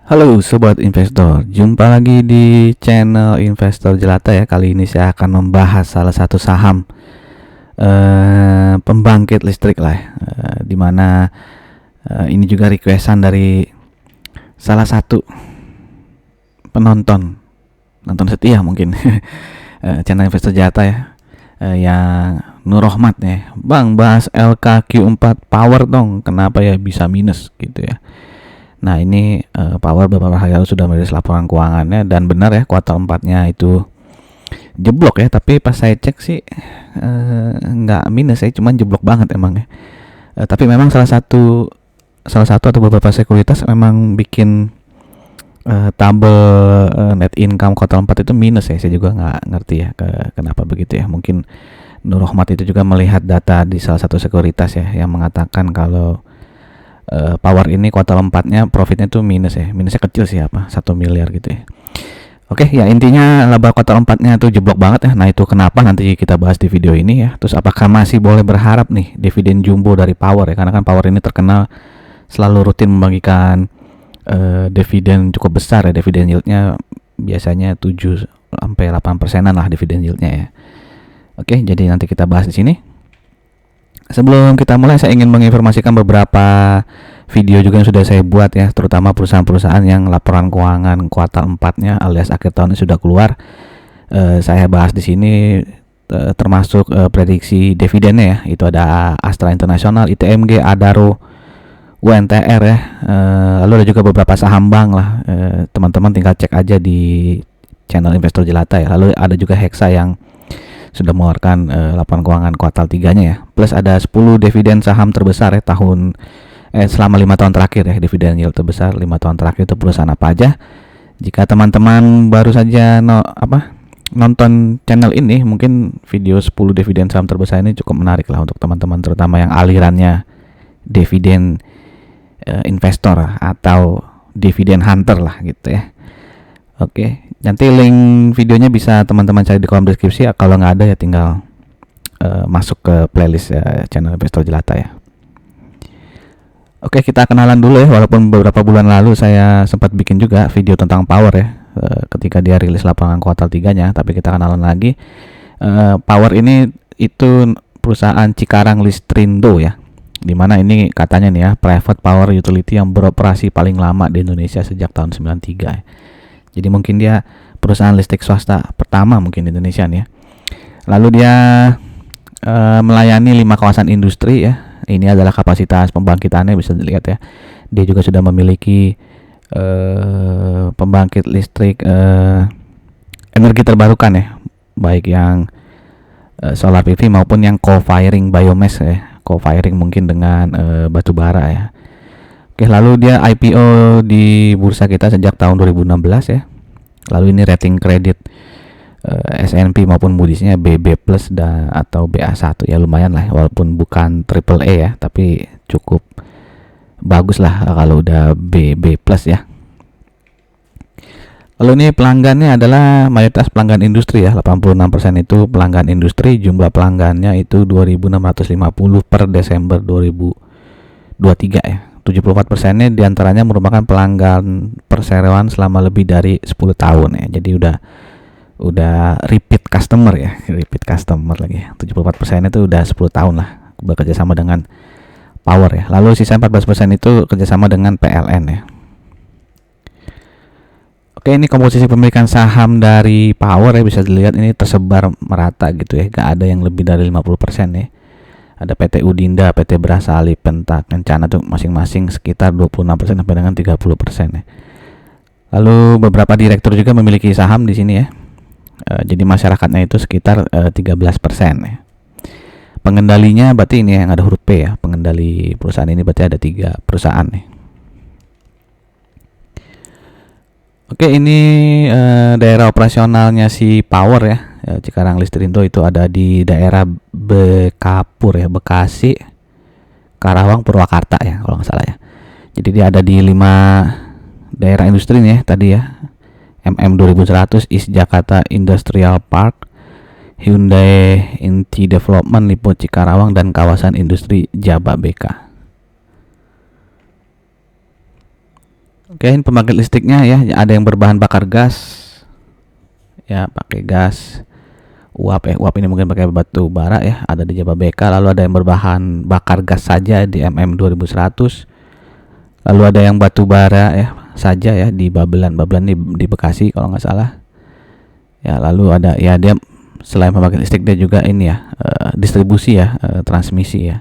Halo Sobat Investor, jumpa lagi di channel Investor Jelata ya. Kali ini saya akan membahas salah satu saham pembangkit listrik lah ya. Dimana ini juga requestan dari salah satu nonton setia mungkin channel Investor Jelata ya, yang Nur Rohmat ya. Bang, bahas LKQ4 Power dong, kenapa ya bisa minus gitu ya. Nah ini Power beberapa hari lalu sudah merilis laporan keuangannya dan benar ya kuartal 4-nya itu jeblok ya, tapi pas saya cek sih nggak minus ya, cuman jeblok banget emang ya. Tapi memang salah satu atau beberapa sekuritas memang bikin tabel net income kuartal 4 itu minus ya. Saya juga nggak ngerti ya kenapa begitu ya. Mungkin Nur Rohmat itu juga melihat data di salah satu sekuritas ya yang mengatakan kalau Power ini kuartal 4-nya profitnya tuh minus ya. Minusnya kecil sih, 1 miliar gitu ya. Oke, ya intinya laba kuartal 4-nya tuh jeblok banget ya. Nah, itu kenapa nanti kita bahas di video ini ya. Terus apakah masih boleh berharap nih dividen jumbo dari Power ya? Karena kan Power ini terkenal selalu rutin membagikan dividen cukup besar ya. Dividen yieldnya biasanya 7 sampai 8%-an lah dividen yieldnya ya. Oke, jadi nanti kita bahas di sini. Sebelum kita mulai, saya ingin menginformasikan beberapa video juga yang sudah saya buat ya, terutama perusahaan-perusahaan yang laporan keuangan kuartal 4-nya alias akhir tahun ini sudah keluar. Saya bahas di sini termasuk prediksi dividennya ya. Itu ada Astra International, ITMG, Adaro, UNTR ya. Lalu ada juga beberapa saham bank lah. Teman-teman tinggal cek aja di channel Investor Jelata ya. Lalu ada juga Hexa yang sudah mengeluarkan laporan keuangan kuartal 3-nya ya. Plus ada 10 dividen saham terbesar ya selama 5 tahun terakhir ya. Dividen yield terbesar 5 tahun terakhir itu perusahaan apa aja. Jika teman-teman baru saja nonton channel ini, mungkin video 10 dividen saham terbesar ini cukup menarik lah untuk teman-teman, terutama yang alirannya dividen investor atau dividen hunter lah gitu ya. Oke, nanti link videonya bisa teman-teman cari di kolom deskripsi. Kalau nggak ada ya tinggal masuk ke playlist channel Investor Jelata ya. Oke, kita kenalan dulu ya. Walaupun beberapa bulan lalu saya sempat bikin juga video tentang Power ya, ketika dia rilis laporan kuartal 3-nya. Tapi kita kenalan lagi. Power ini itu perusahaan Cikarang Listrindo ya, dimana ini katanya nih ya, private power utility yang beroperasi paling lama di Indonesia sejak tahun 93 ya. Jadi mungkin dia perusahaan listrik swasta pertama mungkin di Indonesia nih ya. Lalu dia melayani 5 kawasan industri ya. Ini adalah kapasitas pembangkitannya, bisa dilihat ya. Dia juga sudah memiliki pembangkit listrik energi terbarukan ya, baik yang solar PV maupun yang co-firing biomass ya. Co-firing mungkin dengan batu bara ya. Oke, lalu dia IPO di bursa kita sejak tahun 2016 ya. Lalu ini rating kredit S&P maupun Moody's-nya BB+ dan atau BA1 ya, lumayan lah walaupun bukan triple A ya, tapi cukup bagus lah kalau udah BB+ ya. Lalu ini pelanggannya adalah mayoritas pelanggan industri ya, 86% itu pelanggan industri, jumlah pelanggannya itu 2.650 per Desember 2023 ya. 74%-nya diantaranya merupakan pelanggan perseroan selama lebih dari 10 tahun ya. Jadi udah repeat customer ya, repeat customer lagi. 74%-nya itu udah 10 tahun lah bekerja sama dengan Power ya. Lalu sisa 14% itu kerjasama dengan PLN ya. Oke, ini komposisi pemilikan saham dari Power ya, bisa dilihat ini tersebar merata gitu ya. Gak ada yang lebih dari 50% ya. Ada PT Udinda, PT Brasali, Penta, Kencana tuh masing-masing sekitar 26% sampai dengan 30% ya. Lalu beberapa direktur juga memiliki saham di sini ya. Jadi masyarakatnya itu sekitar 13% ya. Pengendalinya berarti ini yang ada huruf P ya. Pengendali perusahaan ini berarti ada 3 perusahaan nih. Oke, ini daerah operasionalnya si Power ya. Cikarang Listrindo itu ada di daerah Bekapur ya, Bekasi, Karawang, Purwakarta ya kalau nggak salah ya. Jadi dia ada di 5 daerah industri nih ya tadi ya. MM 2100 East Jakarta Industrial Park, Hyundai Inti Development Lipo Cikarawang, dan kawasan industri Jababeka. Oke, ini pembangkit listriknya ya, ada yang berbahan bakar gas ya, pakai gas uap ya. Uap ini mungkin pakai batu bara ya, ada di Jababeka. Lalu ada yang berbahan bakar gas saja di MM 2100. Lalu ada yang batu bara ya saja ya di Babelan di Bekasi kalau nggak salah ya. Lalu ada ya, dia selain pembangkit listrik dia juga ini ya, distribusi ya, transmisi ya.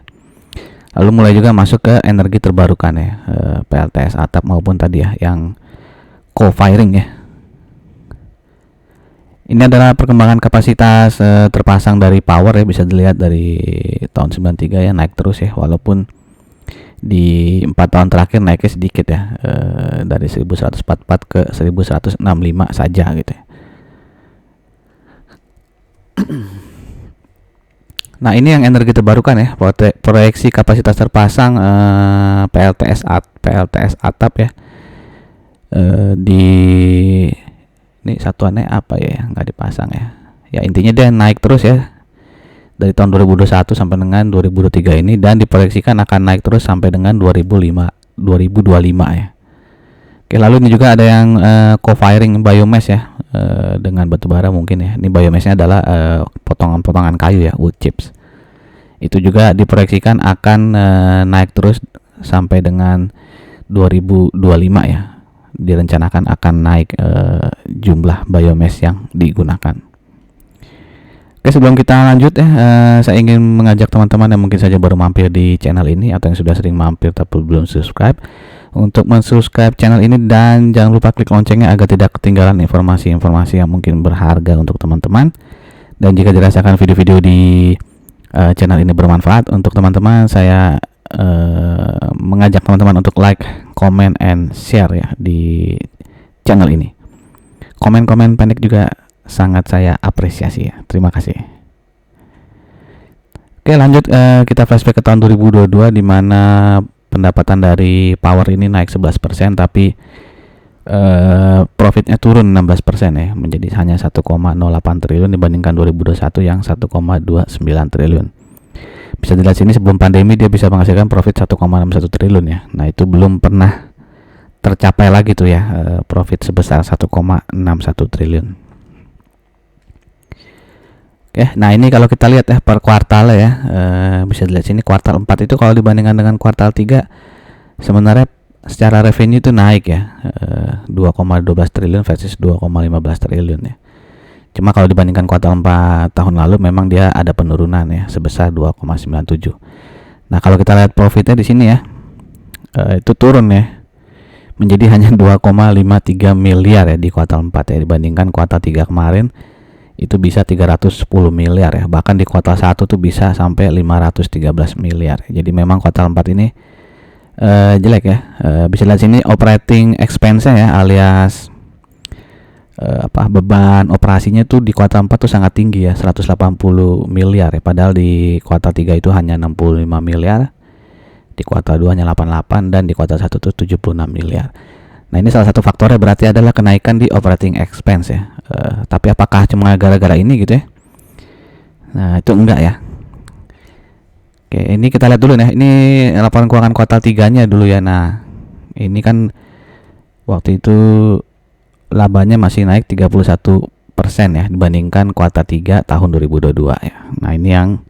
Lalu mulai juga masuk ke energi terbarukan ya, PLTS atap maupun tadi ya yang co-firing ya. Ini adalah perkembangan kapasitas terpasang dari power ya, bisa dilihat dari tahun 93 ya, naik terus ya, walaupun di 4 tahun terakhir naiknya sedikit ya, dari 1144 ke 1165 saja gitu ya. Nah, ini yang energi terbarukan ya, proyeksi kapasitas terpasang PLTS atap ya, di ini satuannya apa ya, nggak dipasang ya. Ya intinya dia naik terus ya dari tahun 2021 sampai dengan 2023 ini, dan diproyeksikan akan naik terus sampai dengan 2025 ya. Oke, lalu ini juga ada yang co-firing biomass ya, dengan batubara mungkin ya. Ini biomassnya adalah potongan-potongan kayu ya, wood chips. Itu juga diproyeksikan akan naik terus sampai dengan 2025 ya. Direncanakan akan naik jumlah biomass yang digunakan. Oke, sebelum kita lanjut ya, saya ingin mengajak teman-teman yang mungkin saja baru mampir di channel ini atau yang sudah sering mampir tapi belum subscribe untuk mensubscribe channel ini, dan jangan lupa klik loncengnya agar tidak ketinggalan informasi-informasi yang mungkin berharga untuk teman-teman. Dan jika dirasakan video-video di channel ini bermanfaat untuk teman-teman, saya mengajak teman-teman untuk like, comment, and share ya di channel ini. Komen-komen pendek juga sangat saya apresiasi ya. Terima kasih. Oke, lanjut, kita flashback ke tahun 2022 di mana pendapatan dari power ini naik 11%, tapi profitnya turun 16% ya, menjadi hanya 1,08 triliun dibandingkan 2021 yang 1,29 triliun. Bisa dilihat sini, sebelum pandemi dia bisa menghasilkan profit 1,61 triliun ya. Nah, itu belum pernah tercapai lagi tuh ya, profit sebesar 1,61 triliun. Oke, nah ini kalau kita lihat ya per kuartal ya, bisa dilihat sini kuartal 4 itu kalau dibandingkan dengan kuartal 3 sebenarnya secara revenue itu naik ya, 2,12 triliun versus 2,15 triliun ya. Cuma kalau dibandingkan kuartal 4 tahun lalu memang dia ada penurunan ya sebesar 2,97. Nah, kalau kita lihat profitnya di sini ya, itu turun ya menjadi hanya 2,53 miliar ya di kuartal 4 ya, dibandingkan kuartal 3 kemarin itu bisa 310 miliar ya. Bahkan di kuartal 1 tuh bisa sampai 513 miliar. Jadi memang kuartal 4 ini jelek ya. Bisa lihat sini operating expense ya, alias beban operasinya tuh di kuartal 4 tuh sangat tinggi ya, 180 miliar ya. Padahal di kuartal 3 itu hanya 65 miliar. Di kuartal 2 hanya 88 dan di kuartal 1 tuh 76 miliar. Nah, ini salah satu faktornya berarti adalah kenaikan di operating expense ya. Tapi apakah cuma gara-gara ini gitu ya? Nah, itu enggak ya. Oke, ini kita lihat dulu ya. Ini laporan keuangan kuartal 3-nya dulu ya. Nah, ini kan waktu itu labanya masih naik 31% ya dibandingkan kuartal 3 tahun 2022 ya. Nah, ini yang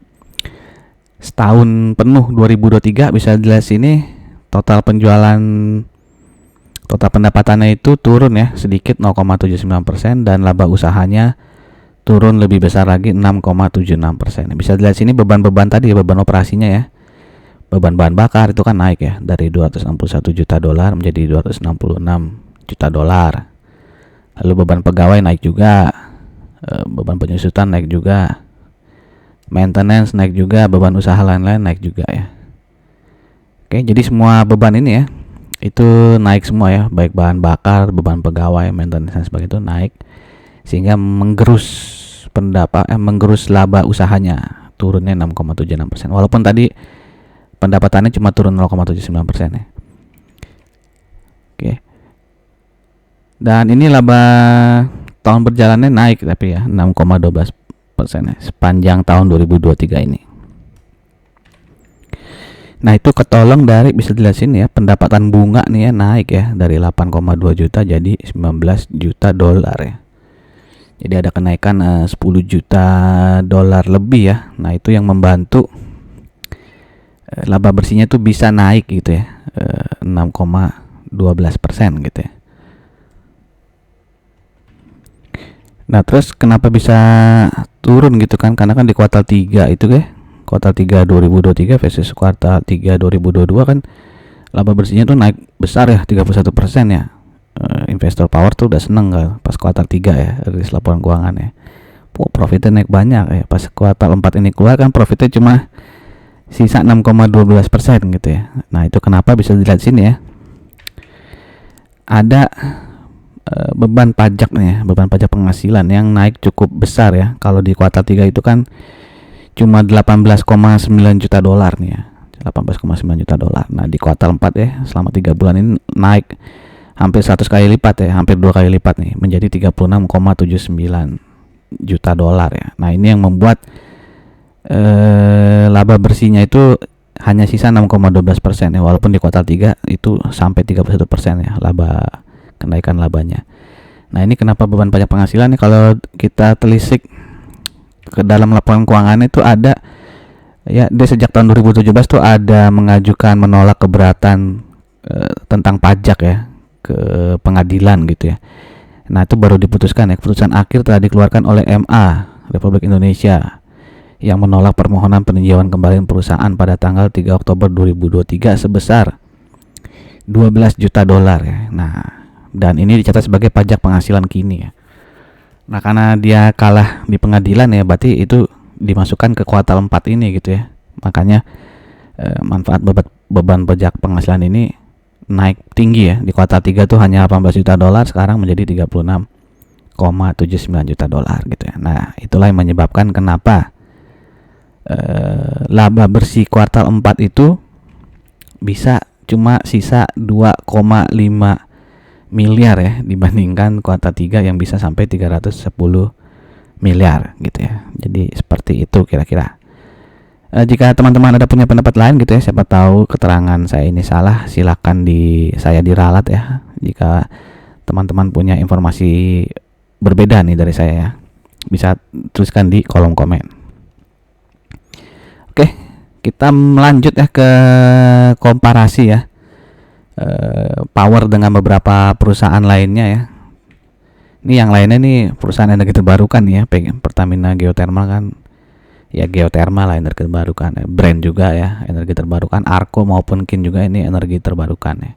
setahun penuh 2023 bisa dilihat sini total pendapatannya itu turun ya sedikit 0,79%, dan laba usahanya turun lebih besar lagi 6,76%. Bisa dilihat sini beban-beban tadi, beban operasinya ya. Beban bahan bakar itu kan naik ya dari 261 juta dolar menjadi 266 juta dolar. Lalu beban pegawai naik juga, beban penyusutan naik juga, maintenance naik juga, beban usaha lain-lain naik juga ya. Oke, jadi semua beban ini ya itu naik semua ya, baik bahan bakar, beban pegawai, maintenance dan sebagainya itu naik, sehingga menggerus laba usahanya turunnya 6,76%. Walaupun tadi pendapatannya cuma turun 0,79% ya. Oke. Dan ini laba tahun berjalannya naik tapi ya 6,12% ya, sepanjang tahun 2023 ini. Nah, itu ketolong dari, bisa dilihat sini ya, pendapatan bunga nih ya naik ya dari 8,2 juta jadi 19 juta dolar ya. Jadi ada kenaikan 10 juta dolar lebih ya. Nah, itu yang membantu laba bersihnya tuh bisa naik gitu ya. 6,12% gitu ya. Nah, terus kenapa bisa turun gitu kan? Karena kan di kuartal 3 itu kuartal 3 2023 versus kuartal 3 2022 kan laba bersihnya tuh naik besar ya, 31% ya. Investor power tuh udah seneng kan pas kuartal 3 ya, rilis laporan keuangan ya. Profitnya naik banyak ya. Pas kuartal 4 ini keluar kan profitnya cuma sisa 6,12% gitu ya. Nah, itu kenapa bisa dilihat sini ya. Ada beban pajak nih, beban pajak penghasilan yang naik cukup besar ya. Kalau di kuartal 3 itu kan cuma 18,9 juta dolar nih ya. 18,9 juta dolar. Nah, di kuartal 4 ya, selama 3 bulan ini naik hampir 100 kali lipat ya, hampir 2 kali lipat nih, menjadi 36,79 juta dolar ya. Nah, ini yang membuat laba bersihnya itu hanya sisa 6,12% ya, walaupun di kuartal 3 itu sampai 31% ya kenaikan labanya. Nah, ini kenapa beban pajak penghasilan nih, kalau kita telisik ke dalam laporan keuangan itu ada ya, dia sejak tahun 2017 tuh ada mengajukan menolak keberatan tentang pajak ya ke pengadilan gitu ya. Nah, itu baru diputuskan ya, keputusan akhir telah dikeluarkan oleh MA Republik Indonesia yang menolak permohonan peninjauan kembali perusahaan pada tanggal 3 Oktober 2023 sebesar 12 juta dolar ya. Nah, dan ini dicatat sebagai pajak penghasilan kini ya. Nah, karena dia kalah di pengadilan ya, berarti itu dimasukkan ke kuartal 4 ini gitu ya. Makanya manfaat beban pajak penghasilan ini naik tinggi ya. Di kuartal 3 tuh hanya 18 juta dolar, sekarang menjadi 36,79 juta dolar gitu ya. Nah, itulah yang menyebabkan kenapa laba bersih kuartal 4 itu bisa cuma sisa 2,5 miliar ya, dibandingkan kuartal 3 yang bisa sampai 310 miliar gitu ya. Jadi seperti itu kira-kira. Jika teman-teman ada punya pendapat lain gitu ya, siapa tahu keterangan saya ini salah, silakan saya diralat ya. Jika teman-teman punya informasi berbeda nih dari saya ya, bisa tuliskan di kolom komen. Oke, kita melanjut ya ke komparasi ya. Power dengan beberapa perusahaan lainnya ya. Ini yang lainnya nih perusahaan energi terbarukan ya. Pertamina Geothermal kan ya, geothermal lah, energi terbarukan ya. Brand juga ya, energi terbarukan. Arco maupun Kin juga ini energi terbarukan ya.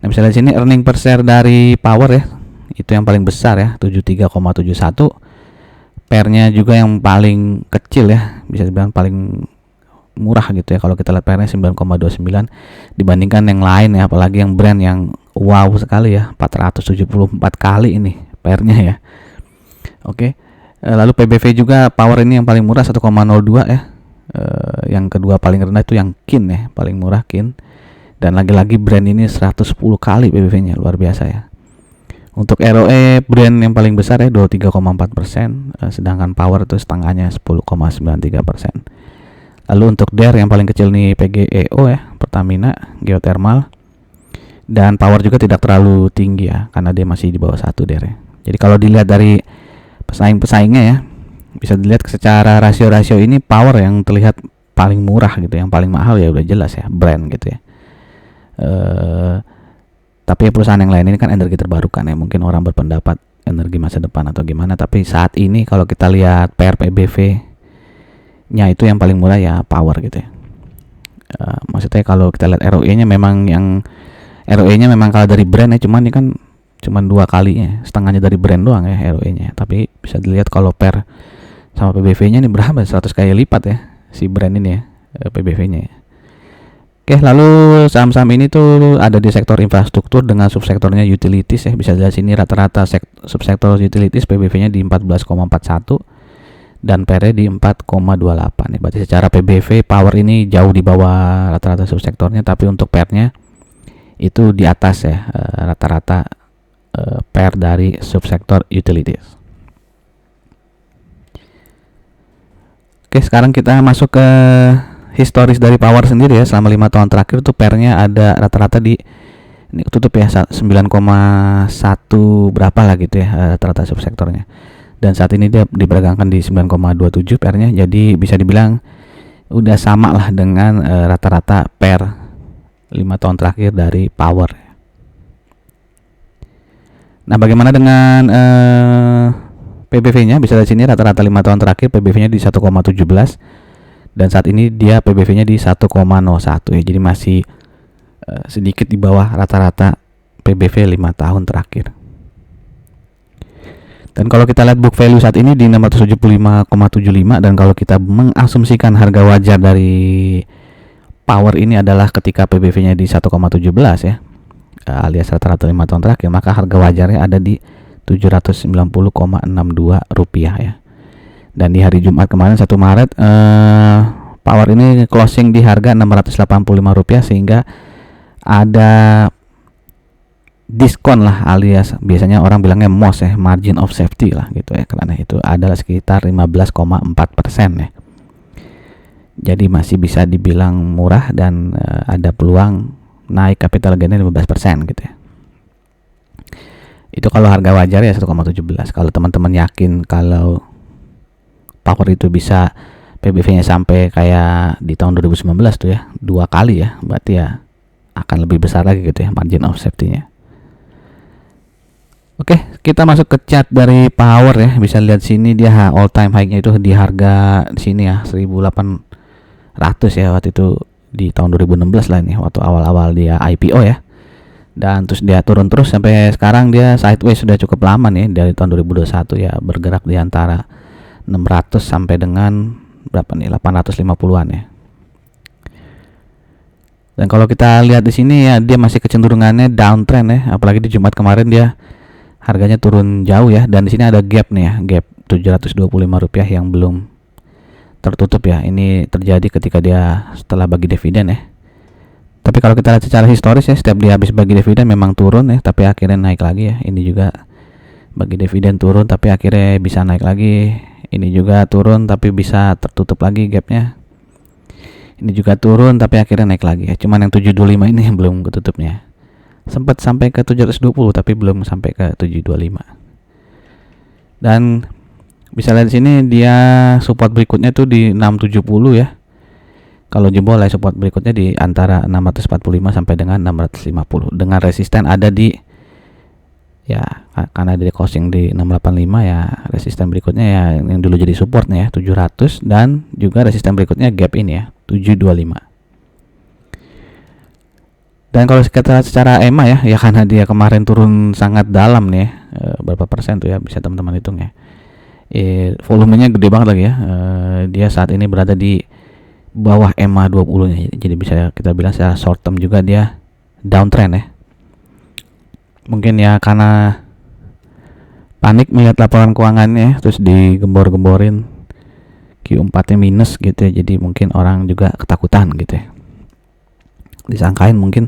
Nah, misalnya di sini earning per share dari Power ya, itu yang paling besar ya, 73,71. Pernya juga yang paling kecil ya, bisa dibilang paling murah gitu ya. Kalau kita lihat pernya 9,29 dibandingkan yang lain ya, apalagi yang brand yang wow sekali ya, 474 kali ini pernya ya. Oke. Lalu PBV juga Power ini yang paling murah 1,02 ya. Yang kedua paling rendah itu yang Kin ya, paling murah Kin. Dan lagi-lagi brand ini 110 kali PBV-nya, luar biasa ya. Untuk ROE brand yang paling besar ya 23,4%, sedangkan Power itu setengahnya 10,93%. Lalu untuk DER yang paling kecil nih PGEO ya, Pertamina Geothermal, dan Power juga tidak terlalu tinggi ya, karena dia masih di bawah 1 DER ya. Jadi kalau dilihat dari pesaing-pesaingnya ya, bisa dilihat secara rasio-rasio ini Power yang terlihat paling murah gitu, yang paling mahal ya udah jelas ya, brand gitu ya. Tapi perusahaan yang lain ini kan energi terbarukan ya, mungkin orang berpendapat energi masa depan atau gimana, tapi saat ini kalau kita lihat PRPBV nya itu yang paling murah ya Power gitu ya. Maksudnya kalau kita lihat ROE-nya memang kalau dari brand ya, cuman ini kan cuman 2 kalinya, setengahnya dari brand doang ya ROE-nya. Tapi bisa dilihat kalau per sama PBV-nya ini berapa, 100 kali lipat ya si brand ini ya, PBV-nya ya. Oke, lalu saham-saham ini tuh ada di sektor infrastruktur dengan subsektornya utilities ya. Bisa dilihat sini rata-rata subsektor utilities PBV-nya di 14,41 dan PR di 4,28 ya. Berarti secara PBV Power ini jauh di bawah rata-rata subsektornya, tapi untuk PR-nya itu di atas ya, rata-rata PR dari subsektor utilities. Oke, sekarang kita masuk ke historis dari Power sendiri ya, selama 5 tahun terakhir tuh pernya ada rata-rata di ini tutup ya 9,1 berapa lah gitu ya, rata-rata subsektornya. Dan saat ini dia diperdagangkan di 9,27 pernya, jadi bisa dibilang udah sama lah dengan rata-rata per 5 tahun terakhir dari Power. Nah, bagaimana dengan PBV-nya? Bisa dari sini rata-rata 5 tahun terakhir PBV-nya di 1,17 dan saat ini dia PBV-nya di 1,01 ya. Jadi masih sedikit di bawah rata-rata PBV 5 tahun terakhir. Dan kalau kita lihat book value saat ini di 675,75, dan kalau kita mengasumsikan harga wajar dari Power ini adalah ketika PBV-nya di 1,17 ya, alias rata-rata 5 tahun terakhir, maka harga wajarnya ada di Rp790,62 ya. Dan di hari Jumat kemarin 1 Maret Power ini closing di harga Rp685, sehingga ada diskon lah, alias biasanya orang bilangnya MOS ya, margin of safety lah gitu ya, karena itu adalah sekitar 15,4% ya. Jadi masih bisa dibilang murah dan ada peluang naik capital gainnya 15% gitu ya. Itu kalau harga wajar ya 1,17. Kalau teman-teman yakin kalau Power itu bisa PBV-nya sampai kayak di tahun 2019 tuh ya, 2 kali ya, berarti ya akan lebih besar lagi gitu ya margin of safety-nya. Oke, kita masuk ke chart dari Power ya. Bisa lihat sini dia all time high-nya itu di harga sini ya 1.800 ya, waktu itu di tahun 2016 lah ini, waktu awal-awal dia IPO ya. Dan terus dia turun terus sampai sekarang, dia sideways sudah cukup lama nih, dari tahun 2021 ya, bergerak di antara 600 sampai dengan berapa nih, 850-an ya. Dan kalau kita lihat di sini ya, dia masih kecenderungannya downtrend ya, apalagi di Jumat kemarin dia harganya turun jauh ya, dan di sini ada gap nih ya, gap Rp725 yang belum tertutup ya. Ini terjadi ketika dia setelah bagi dividen ya. Tapi kalau kita lihat secara historis ya, setiap dia habis bagi dividen memang turun ya, tapi akhirnya naik lagi ya. Ini juga bagi dividen turun tapi akhirnya bisa naik lagi. Ini juga turun tapi bisa tertutup lagi gapnya. Ini juga turun tapi akhirnya naik lagi ya. Cuman yang 725 ini yang belum ketutupnya. Sempat sampai ke 720 tapi belum sampai ke 725. Dan bisa lihat di sini dia support berikutnya tuh di 670 ya. Kalau jebol ya, support berikutnya di antara 645 sampai dengan 650. Dengan resisten ada di ya, karena ada di closing di 685 ya, resisten berikutnya ya yang dulu jadi supportnya ya 700, dan juga resisten berikutnya gap ini ya 725. Dan kalau kita lihat secara EMA ya karena dia kemarin turun sangat dalam nih, berapa persen tuh ya, bisa teman-teman hitung ya. Volumenya gede banget lagi ya. Dia saat ini berada di bawah EMA 20-nya. Jadi bisa kita bilang secara short term juga dia downtrend ya. Mungkin ya karena panik melihat laporan keuangannya, terus digembor-gemborin Q4-nya minus gitu ya. Jadi mungkin orang juga ketakutan gitu ya. Disangkain mungkin,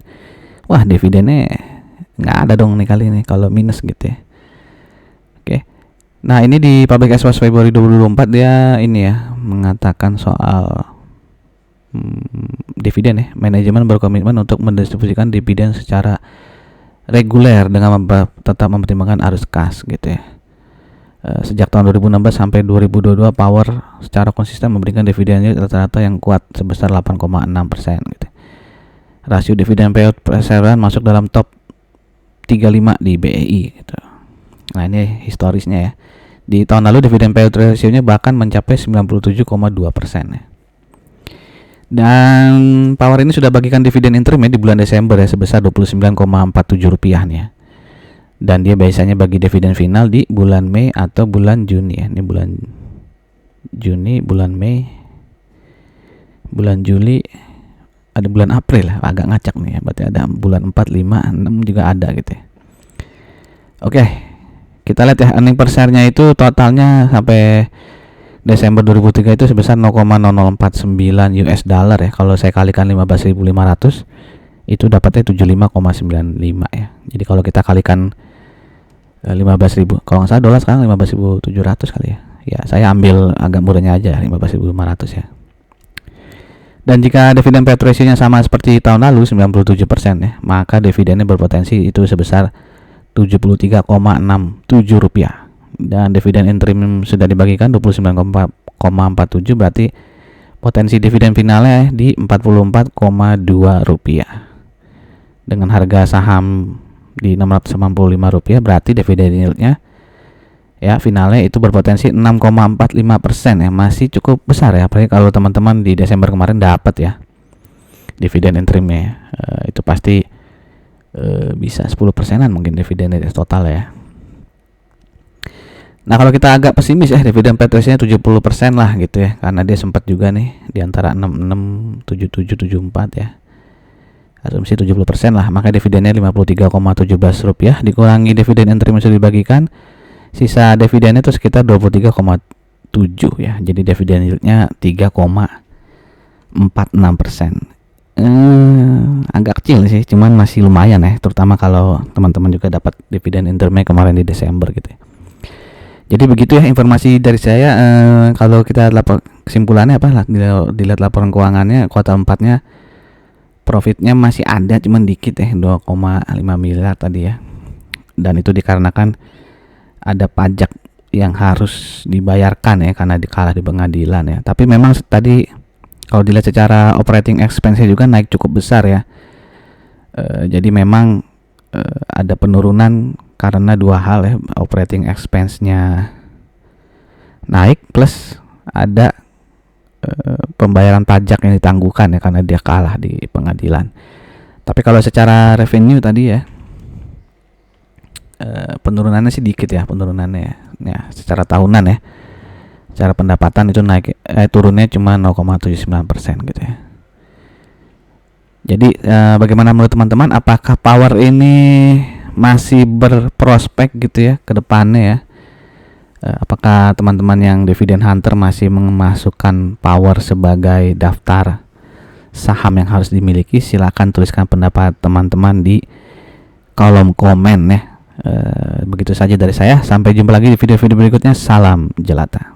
wah dividennya nggak ada dong nih kali ini kalau minus gitu ya. Oke. Nah ini di Public Express Februari 2024 dia ini ya mengatakan soal dividen ya. Manajemen berkomitmen untuk mendistribusikan dividen secara reguler dengan tetap mempertimbangkan arus kas gitu ya. Sejak tahun 2016 sampai 2022 Power secara konsisten memberikan dividennya rata-rata yang kuat sebesar 8,6% gitu. Rasio dividen payout perseran masuk dalam top 35 di BEI gitu. Nah ini historisnya ya. Di tahun lalu dividen payout ratio-nya bahkan mencapai 97,2% ya. Dan Power ini sudah bagikan dividen interim ya di bulan Desember ya sebesar Rp29,47 nih ya. Dan dia biasanya bagi dividen final di bulan Mei atau bulan Juni ya. Ini bulan Juni, bulan Mei, bulan Juli, ada bulan April, agak ngacak nih ya. Berarti ada bulan 4, 5, 6 juga ada gitu ya. Oke, kita lihat ya earning per share-nya itu totalnya sampai Desember 2003 itu sebesar 0,0049 US dollar ya. Kalau saya kalikan 15.500 itu dapatnya 75,95 ya. Jadi kalau kita kalikan 15.000, kalau nggak salah dolar sekarang 15.700 kali ya. Ya saya ambil agak murahnya aja 15.500 ya. Dan jika dividen payout ratio-nya sama seperti tahun lalu 97% ya, maka dividennya berpotensi itu sebesar Rp73,67. Dan dividen interim sudah dibagikan 29,47, berarti potensi dividen finalnya di Rp44,2. Dengan harga saham di Rp685, berarti dividen yieldnya ya finalnya itu berpotensi 6,45% ya, masih cukup besar ya, apalagi kalau teman-teman di Desember kemarin dapat ya dividen interimnya itu pasti bisa 10%-an mungkin dividen dari total ya. Nah kalau kita agak pesimis ya, dividen payout ratio-nya 70% lah gitu ya, karena dia sempat juga nih di antara 66, 77, 74 ya, asumsi 70% lah, maka dividennya Rp53,17 dikurangi dividen interim yang sudah dibagikan, sisa dividennya itu sekitar 23,7 ya. Jadi dividen yieldnya 3,46%. Agak kecil sih, cuman masih lumayan ya, terutama kalau teman-teman juga dapat dividen interimnya kemarin di Desember gitu ya. Jadi begitu ya informasi dari saya. Kalau kita kesimpulannya apa? Dilihat laporan keuangannya kuartal 4-nya profitnya masih ada, cuman dikit ya, 2,5 miliar tadi ya. Dan itu dikarenakan ada pajak yang harus dibayarkan ya, karena kalah di pengadilan ya. Tapi memang tadi kalau dilihat secara operating expense juga naik cukup besar ya. Jadi memang ada penurunan karena dua hal ya, operating expense-nya naik plus ada pembayaran pajak yang ditangguhkan ya, karena dia kalah di pengadilan. Tapi kalau secara revenue tadi ya, penurunannya sih dikit ya, penurunannya ya secara tahunan ya. Secara pendapatan itu naik turunnya cuma 0,79% gitu ya. Jadi bagaimana menurut teman-teman, apakah Power ini masih berprospek gitu ya ke depannya ya? Apakah teman-teman yang dividen hunter masih memasukkan Power sebagai daftar saham yang harus dimiliki? Silakan tuliskan pendapat teman-teman di kolom komen ya. Begitu saja dari saya, sampai jumpa lagi di video-video berikutnya. Salam jelata.